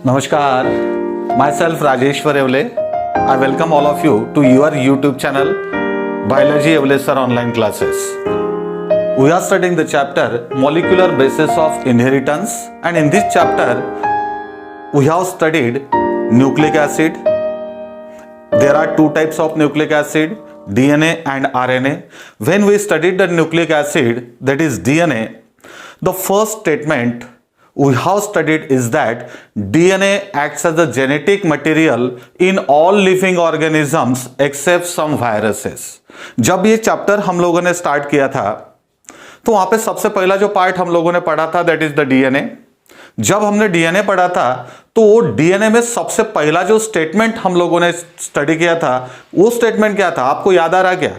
Namaskar, myself Rajeshwar Evle. I welcome all of you to your YouTube channel Biology Evle Sir Online Classes. We are studying the chapter Molecular Basis of Inheritance, and in this chapter we have studied nucleic acid. There are two types of nucleic acid, DNA and RNA. When we studied the nucleic acid, that is DNA, the first statement we have studied is that DNA acts as a genetic material in all living organisms except some viruses. जब ये chapter हम लोगों ने start किया था तो वहां पे सबसे पहला जो पार्ट हम लोगों ने पढ़ा था दैट इज द डीएनए. जब हमने डीएनए पढ़ा था तो वो डीएनए में सबसे पहला जो स्टेटमेंट हम लोगों ने स्टडी किया था वो स्टेटमेंट क्या था, आपको याद आ रहा क्या?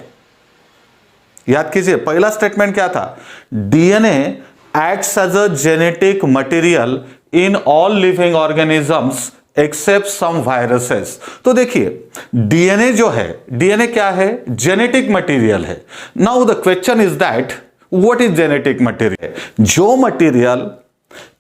याद कीजिए, पहला स्टेटमेंट क्या था? DNA acts as a genetic material in all living organisms except some viruses. तो देखिए डीएनए जो है, डीएनए क्या है? जेनेटिक मटेरियल है. Now the question is that what is genetic material? जो मटेरियल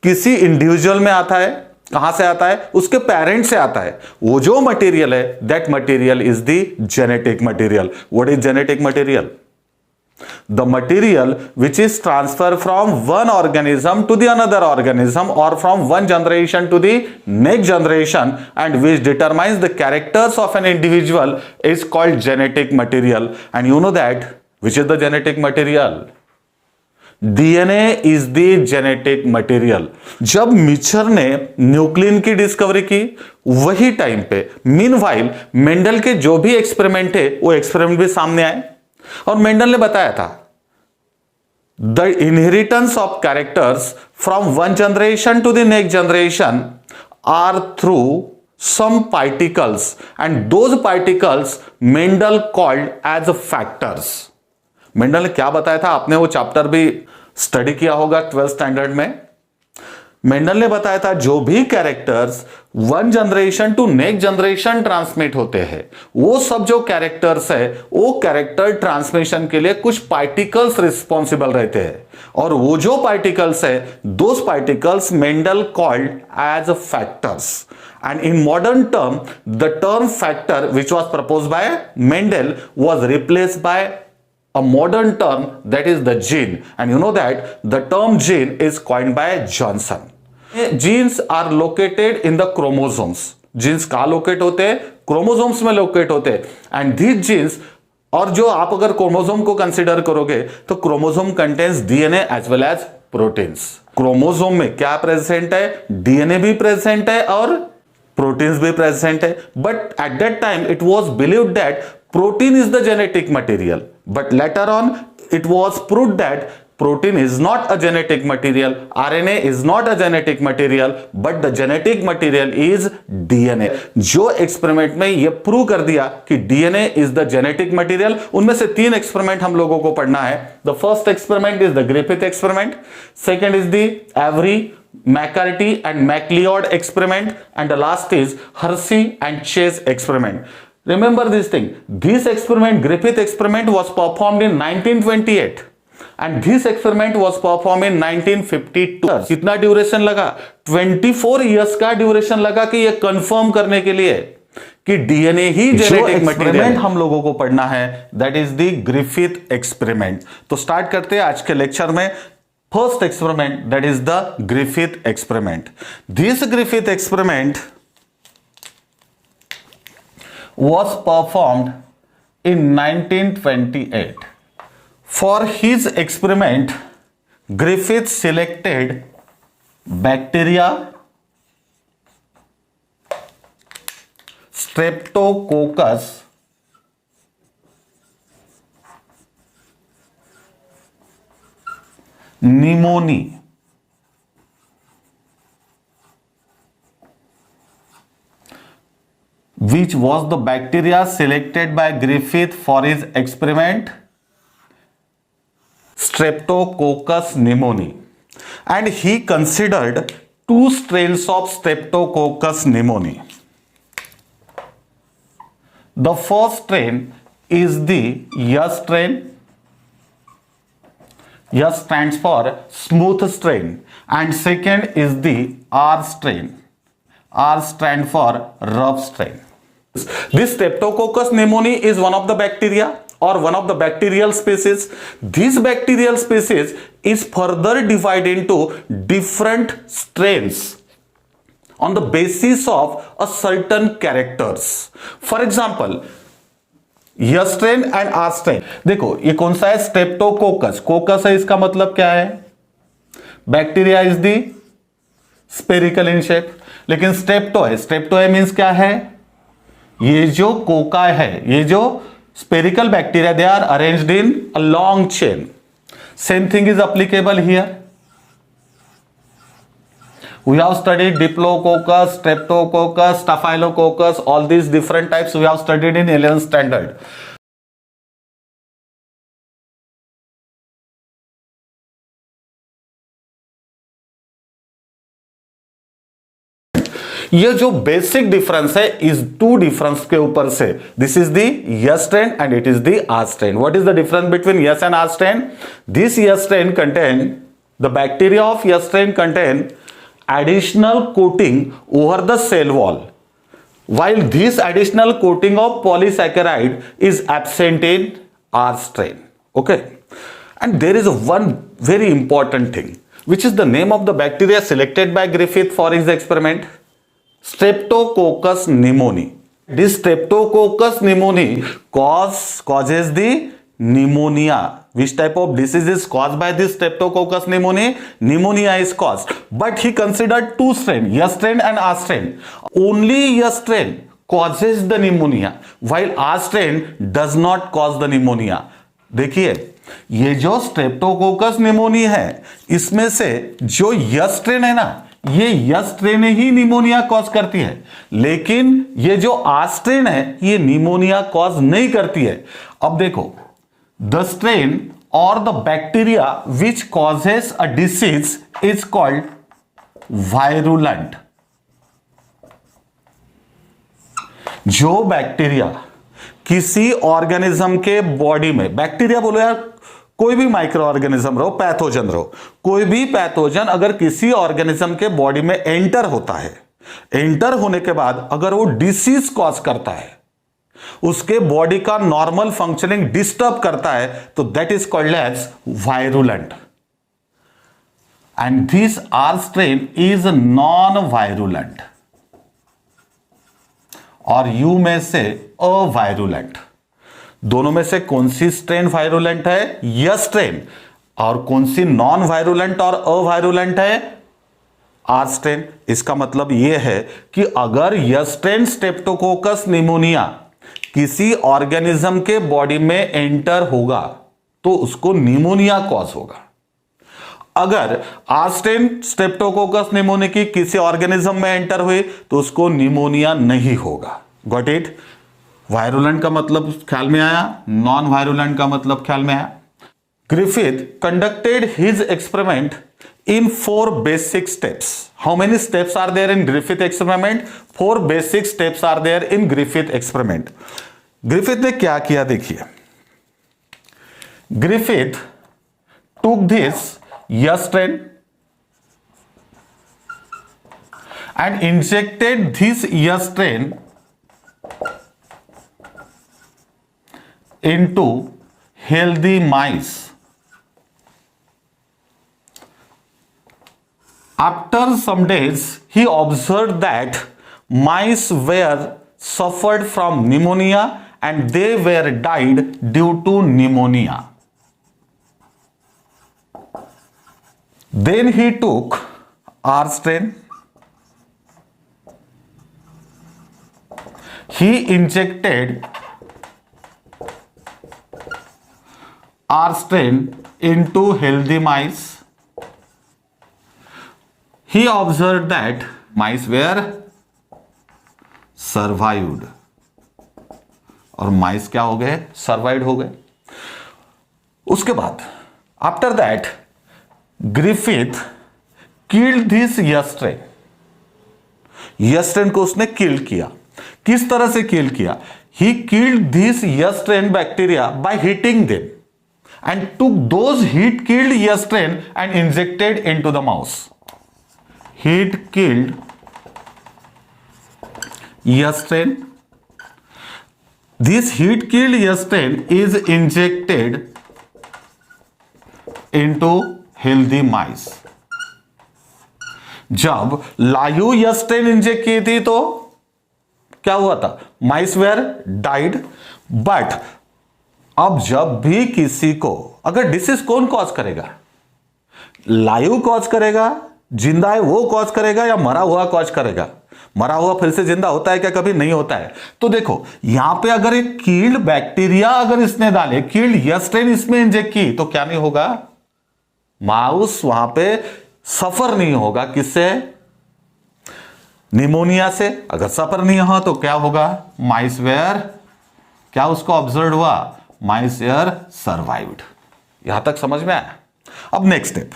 किसी इंडिविजुअल में आता है, कहां से आता है? उसके पेरेंट से आता है. वो जो मटेरियल है that material is the genetic material. What is genetic material? The material which is transferred from one organism to the another organism or from one generation to the next generation and which determines the characters of an individual is called genetic material. And you know that which is the genetic material? DNA is the genetic material. जब मिचर ने nucleon की discovery की वही time पे meanwhile Mendel के जो भी experiment है वो एक्सपेरिमेंट भी सामने आए और मेंडल ने बताया था the inheritance of characters from one generation to the next generation are through some particles and those particles Mendel called as factors. Mendel ने क्या बताया था? आपने वो चैप्टर भी स्टडी किया होगा 12th स्टैंडर्ड में. मेंडल ने बताया था जो भी characters one generation to next generation transmit होते हैं वो सब जो कैरेक्टर्स है वो कैरेक्टर ट्रांसमिशन के लिए कुछ पार्टिकल्स रिस्पॉन्सिबल रहते हैं और वो जो पार्टिकल्स है those particles Mendel called as factors. And in modern term, the term factor which was proposed by Mendel was replaced by a modern term that is the gene. And you know that the term gene is coined by Johnson. Genes are located in the chromosomes. Genes कहाँ locate होते हैं? Chromosomes में locate होते हैं. And these genes, और जो आप अगर क्रोमोसोम को कंसीडर करोगे तो chromosome contains DNA as well as proteins. Chromosome में क्या प्रेजेंट है? डीएनए भी प्रेजेंट है और प्रोटीन्स भी प्रेजेंट है. But at that time it was believed that protein is the genetic material, but later on it was proved that protein is not a genetic material, RNA is not a genetic material, but the genetic material is DNA. जो experiment में ये prove कर दिया कि DNA is the genetic material, उनमें से 3 experiment हम लोगों को पढ़ना है. The first experiment is the Griffith experiment, second is the Avery, McCarthy and MacLeod experiment, and the last is Hershey and Chase experiment. Remember this thing. This experiment, Griffith experiment, was performed in 1928 and this experiment was performed in 1952. कितना duration लगा? 24 years का duration लगा कि ये confirm करने के लिए कि डीएनए ही जेनेटिक मटेरियल हम लोगों को पढ़ना है. That is the Griffith experiment. तो स्टार्ट करते हैं आज के लेक्चर में. First experiment that is the Griffith experiment. This Griffith experiment was performed in 1928. For his experiment, Griffith selected bacteria Streptococcus pneumoniae, which was the bacteria selected by Griffith for his experiment, Streptococcus pneumoniae. And he considered 2 strains of Streptococcus pneumoniae. The first strain is the S strain. S stands for smooth strain. And second is the R strain. R stand for rough strain. This Streptococcus pneumoniae is one of the bacteria or one of the bacterial species. This bacterial species is further divided into different strains on the basis of a certain characters. For example, S strain and R strain. देखो ये कौन सा है? Streptococcus. कोकस है, इसका मतलब क्या है? Bacteria is the spherical in shape. लेकिन स्ट्रेप्टो है, स्ट्रेप्टो है मीन्स क्या है? ये जो कोका है, ये जो spherical bacteria, they are arranged in a long chain. Same thing is applicable here. We have studied Diplococcus, Streptococcus, Staphylococcus, all these different types we have studied in 11th standard. ये जो basic difference है इस to difference के ऊपर से, this is the S strain and it is the R strain. What is the difference between S and R strain? This S strain contain, the bacteria of S strain contain additional coating over the cell wall, while this additional coating of polysaccharide is absent in R strain. Okay, and there is one very important thing, which is the name of the bacteria selected by Griffith for his experiment. Streptococcus pneumoniae. This Streptococcus pneumoniae causes the pneumonia. Which type of disease is caused by this Streptococcus pneumoniae? Pneumonia is caused. But he considered two strain, S strain and R strain. Only S strain causes the pneumonia, while R strain does not cause the pneumonia. देखिए, ये जो Streptococcus pneumoniae है, इसमें से जो S strain है ना, ये S strain ही निमोनिया कॉज करती है, लेकिन ये जो R strain है ये निमोनिया कॉज नहीं करती है. अब देखो, the strain or the bacteria which causes a disease is called virulent. जो बैक्टीरिया किसी ऑर्गेनिज्म के बॉडी में, बैक्टीरिया बोलो यार, कोई भी माइक्रो ऑर्गेनिज्म रहो, पैथोजन रहो, कोई भी पैथोजन अगर किसी ऑर्गेनिज्म के बॉडी में एंटर होता है, एंटर होने के बाद अगर वो डिसीज कॉज करता है, उसके बॉडी का नॉर्मल फंक्शनिंग डिस्टर्ब करता है, तो that is called as virulent. And this R strain is non virulent और यू में से अवायरुलेंट. दोनों में से कौन सी स्ट्रेन वायरुलेंट है? S strain. और कौन सी नॉन वायरुलेंट और अवायरुलेंट है? R strain. इसका मतलब यह है कि अगर S strain स्ट्रेप्टोकोकस निमोनिया किसी ऑर्गेनिज्म के बॉडी में एंटर होगा तो उसको निमोनिया कॉज होगा. अगर R strain स्ट्रेप्टोकोकस निमोनिया की किसी ऑर्गेनिज्म में एंटर हुई तो उसको निमोनिया नहीं होगा. Got it? वायरुलेंट का मतलब ख्याल में आया, नॉन वायरुलेंट का मतलब ख्याल में आया. Griffith conducted his experiment in 4 basic steps. How many steps are there in Griffith experiment? 4 basic steps are there in Griffith experiment. Griffith ने क्या किया देखिए. Griffith took this S strain and injected this S strain into healthy mice. After some days, he observed that mice were suffered from pneumonia and they were died due to pneumonia. Then he took R strain. He injected R strain into healthy mice. He observed that mice were survived. और mice क्या हो गए? Survived हो गए. उसके बाद after that Griffith killed this S strain. S strain को उसने kill किया. किस तरह से kill किया? He killed this S strain bacteria by heating them and took those heat killed S strain and injected into the mouse. Heat killed यस्ट्रेन. This heat killed yestain is injected into healthy mice. जब live यस्ट्रेन inject की थी तो क्या हुआ था? माइस where died. But अब जब भी किसी को अगर डिसीज कौन कॉज करेगा? लायू कॉज करेगा, जिंदा है वो कॉज करेगा, या मरा हुआ कॉज करेगा? मरा हुआ फिर से जिंदा होता है क्या? कभी नहीं होता है. तो देखो यहां पे अगर एक कील्ड बैक्टीरिया अगर इसने डाले, कील्ड यस्ट्रेन इसमें इंजेक्ट की, तो क्या नहीं होगा? माउस वहां पे सफर नहीं होगा. किससे? निमोनिया से. अगर सफर नहीं हो तो क्या होगा? माइस वेयर क्या उसको ऑब्जर्व हुआ? माइस वेयर सर्वाइव्ड. यहां तक समझ में आया? अब नेक्स्ट स्टेप.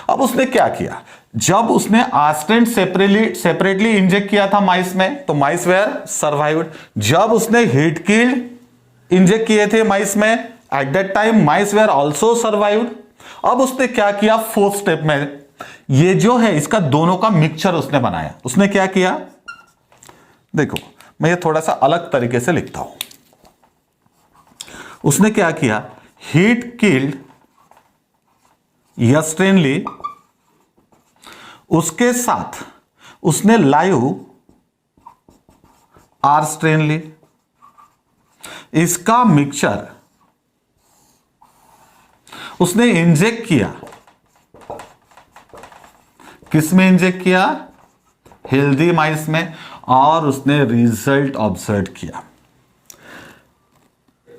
अब उसने क्या किया? जब उसने आस्ट्रेन सेपरेटली इंजेक्ट किया था माइस में, तो माइस वेयर सर्वाइव्ड. जब उसने हीट कील्ड इंजेक्ट किए थे माइस में, at that time mice where also survived. अब उसने क्या किया? फोर्थ स्टेप में ये जो है इसका दोनों का मिक्सचर उसने बनाया. उसने क्या किया? देखो मैं ये थोड़ा सा अलग तरीके से लिखता हूं. उसने क्या किया? हीट कील्ड यस्ट्रेन ली, उसके साथ उसने लायू आर्स्ट्रेन ली. इसका मिक्सचर उसने इंजेक्ट किया. किस में इंजेक्ट किया? हेल्दी माइस में. और उसने रिजल्ट ऑब्जर्व किया.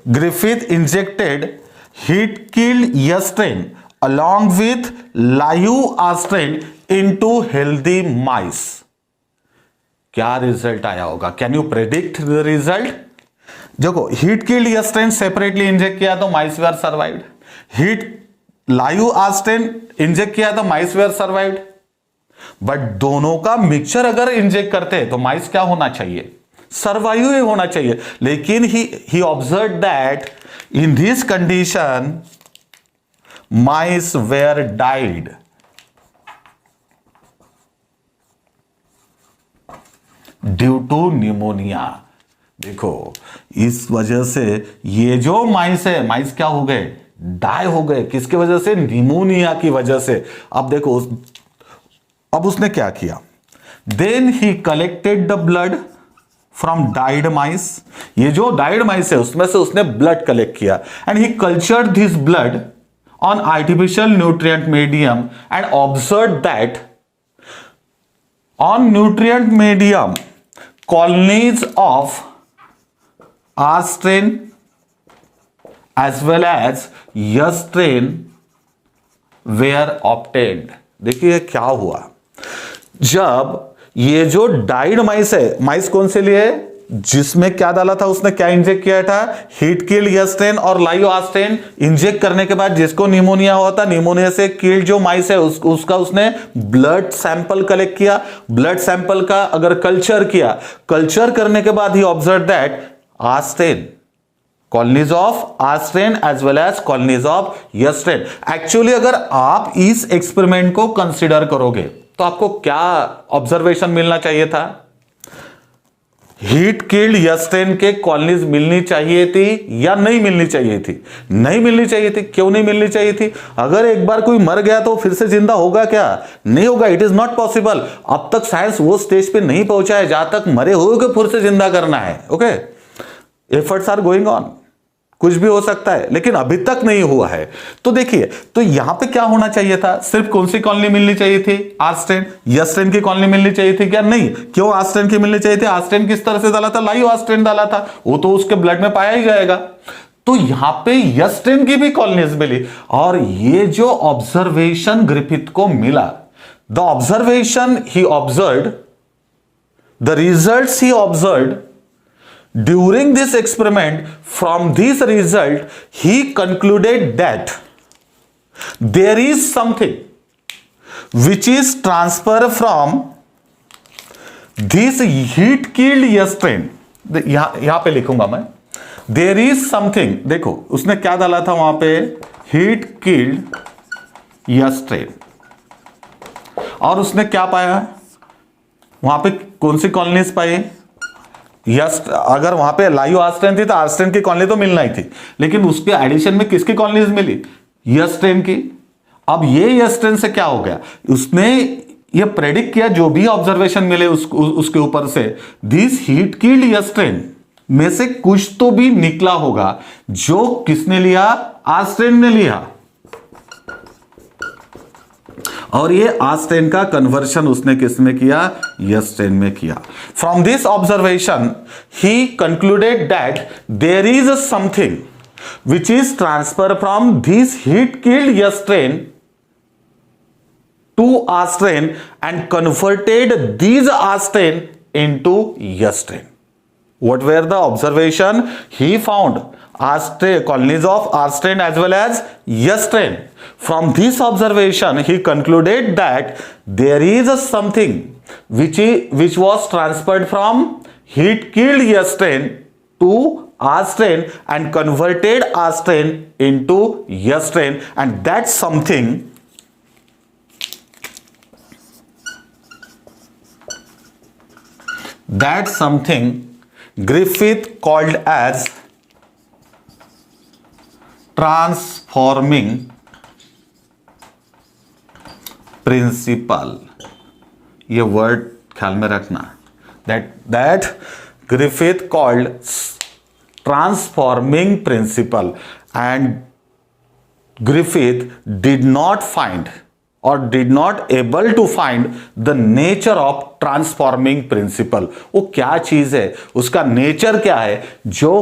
Griffith injected heat killed S strain along with live R strain into healthy mice. क्या रिजल्ट आया होगा? Can you predict the result? देखो heat killed S strain separately inject किया तो mice were survived. Heat live R strain inject किया तो माइस वेयर सर्वाइव्ड. बट दोनों का मिक्सचर अगर इंजेक्ट करते तो माइस क्या होना चाहिए? सर्वाइव ही होना चाहिए. लेकिन he observe that in this condition mice were died. Due to pneumonia. देखो इस वजह से ये जो माइस है, माइस क्या हो गए? डाई हो गए. किसकी वजह से? निमोनिया की वजह से. अब देखो अब उसने क्या किया? Then he collected the blood from died mice. ये जो डाइड माइस है उसमें से उसने ब्लड कलेक्ट किया and he cultured this blood on artificial nutrient medium and observed that on nutrient medium colonies of R strain as well as S strain were obtained. देखिए क्या हुआ? जब ये जो डाइड माइस है, माइस कौन से लिए? जिसमें क्या डाला था उसने? क्या इंजेक्ट किया था? हीट किल्ड यस्ट्रेन और लायूआस्ट्रेन. इंजेक्ट करने के बाद जिसको निमोनिया हुआ था, निमोनिया से किल्ड जो माइस है उसका उसने ब्लड सैंपल कलेक्ट किया. ब्लड सैंपल का अगर कल्चर किया, कल्चर करने के बाद he observe that R strain, colonies of R strain as well as colonies of S strain. Actually अगर आप इस एक्सपेरिमेंट को कंसिडर करोगे तो आपको क्या ऑब्जर्वेशन मिलना चाहिए था? हीट किल्ड यस्ट्रेन के कॉलोनीज मिलनी चाहिए थी या नहीं मिलनी चाहिए थी? नहीं मिलनी चाहिए थी. क्यों नहीं मिलनी चाहिए थी? अगर एक बार कोई मर गया तो फिर से जिंदा होगा क्या? नहीं होगा. It is not possible. अब तक साइंस वो स्टेज पे नहीं पहुंचा है जहां तक मरे हुए को फिर से जिंदा करना है. Okay, efforts are going on. कुछ भी हो सकता है लेकिन अभी तक नहीं हुआ है. तो देखिए, तो यहां पे क्या होना चाहिए था? सिर्फ कौन सी कॉलोनी मिलनी चाहिए थी? आस्ट्रेन. यस्ट्रेन की कॉलोनी मिलनी चाहिए थी क्या? नहीं. क्यों आस्ट्रेन की मिलनी चाहिए थी? आस्ट्रेन किस तरह से डाला था? लायूआस्ट्रेन डाला था. वो तो उसके ब्लड में पाया ही जाएगा. तो यहां पे यस्ट्रेन की भी कॉलोनीज मिली. और ये जो ऑब्जर्वेशन ग्रिफिथ को मिला, the observation he observed, the results he observed during this experiment, from this result he concluded that there is something which is transfer from this heat killed yestrain. यहां पे लिखूंगा मैं, there is something. देखो उसने क्या डाला था वहां पे? heat killed yestrain. और उसने क्या पाया वहां पे? कौन सी कॉलोनीज पाई? यस, अगर वहां पे लाइव आर स्ट्रेन थी तो आर स्ट्रेन की कॉलोनी तो मिलना ही थी, लेकिन उसके एडिशन में किसकी कॉलोनीज मिली? यस स्ट्रेन की। अब ये यस स्ट्रेन से क्या हो गया, उसने ये प्रेडिक्ट किया जो भी ऑब्जर्वेशन मिले उसके ऊपर से, this heat killed yes strain में से कुछ तो भी निकला होगा जो किसने लिया? आर स्ट्रेन ने लिया, और ये आर स्ट्रेन का कन्वर्शन उसने किस में किया? यस स्ट्रेन में किया। फ्रॉम दिस ऑब्जर्वेशन ही concluded that there is something which is transfer from this heat killed yas strain to R strain and converted these R strain into yas strain. What were the observation? He found R strain, colonies of R strain as well as yas strain. From this observation he concluded that there is something which was transferred from heat killed yas strain to R strain and converted R strain into yas strain, and that something Griffith called as transforming principle. ये word ख्याल में रखना, that Griffith called transforming principle, and Griffith did not find or did not able to find the nature of transforming principle. वो क्या चीज है, उसका nature क्या है जो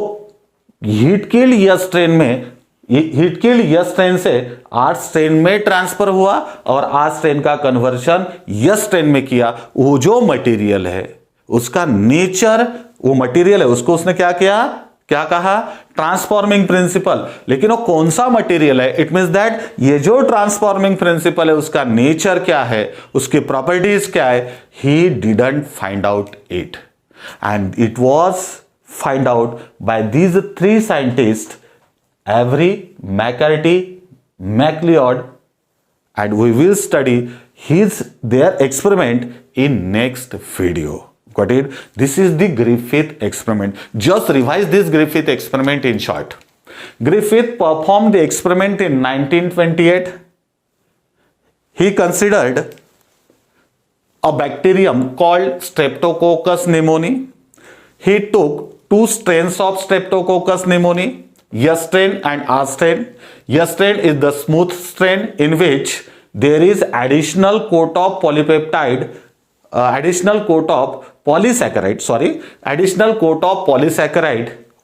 हीट किल्ड यस स्ट्रेन में, हीट किल्ड यस स्ट्रेन से आर स्ट्रेन में ट्रांसफर हुआ और आर स्ट्रेन का कन्वर्शन यस स्ट्रेन में किया। वो जो मटेरियल है उसका नेचर, वो मटेरियल है उसको उसने क्या किया, क्या कहा? Transforming principle. लेकिन वो कौन सा मटेरियल है? इट मींस दैट ये जो ट्रांसफॉर्मिंग प्रिंसिपल है उसका नेचर क्या है, उसकी प्रॉपर्टीज क्या है, he didn't find out it, and it was find out by these three scientist, Avery, McCarty, MacLeod, and we will study their experiment in next video. Got it? This is the Griffith experiment. Just revise this Griffith experiment in short. Griffith performed the experiment in 1928. He considered a bacterium called Streptococcus pneumoniae. He took two strains of Streptococcus pneumoniae, yas strain and R strain. Yas strain is the smooth strain in which there is additional coat of polypeptide, additional coat of polysaccharide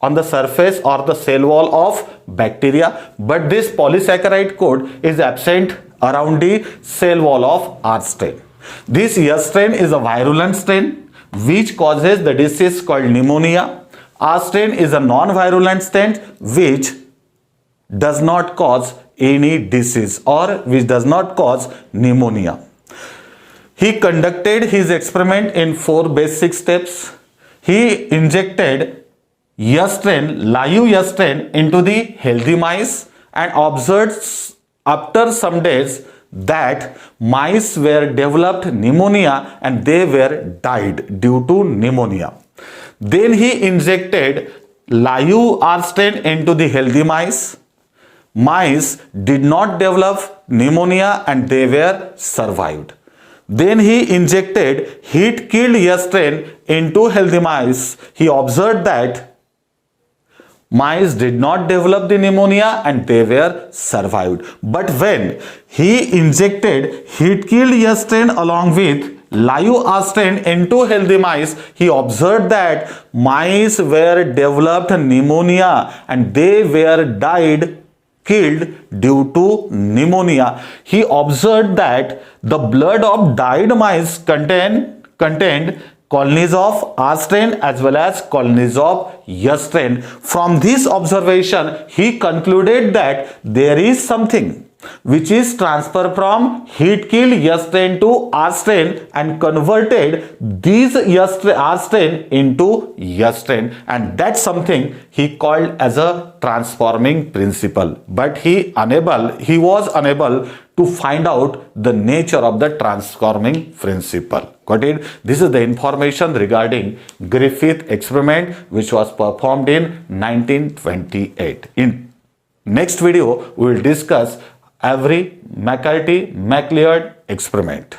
on the surface or the cell wall of bacteria, but this polysaccharide coat is absent around the cell wall of R strain. This yas strain is a virulent strain which causes the disease called pneumonia. R strain is a non-virulent strain which does not cause any disease or which does not cause pneumonia. He conducted his experiment in 4 basic steps. He injected yas strain, live yas strain into the healthy mice and observed after some days that mice were developed pneumonia and they were died due to pneumonia. Then he injected live R strain into the healthy mice. Mice did not develop pneumonia and they were survived. Then he injected heat killed yas strain into healthy mice. He observed that mice did not develop the pneumonia and they were survived. But when he injected heat killed yas strain along with live R strain into healthy mice, he observed that mice were developed pneumonia and they were killed due to pneumonia. He observed that the blood of died mice contained colonies of R strain as well as colonies of yas strain. From this observation, he concluded that there is something which is transferred from heat killed yas strain to R strain and converted these R strain into yas strain, and that's something he called as a transforming principle. But he was unable to find out the nature of the transforming principle. Got it? This is the information regarding Griffith experiment which was performed in 1928. In next video, we will discuss Avery McCarty MacLeod experiment.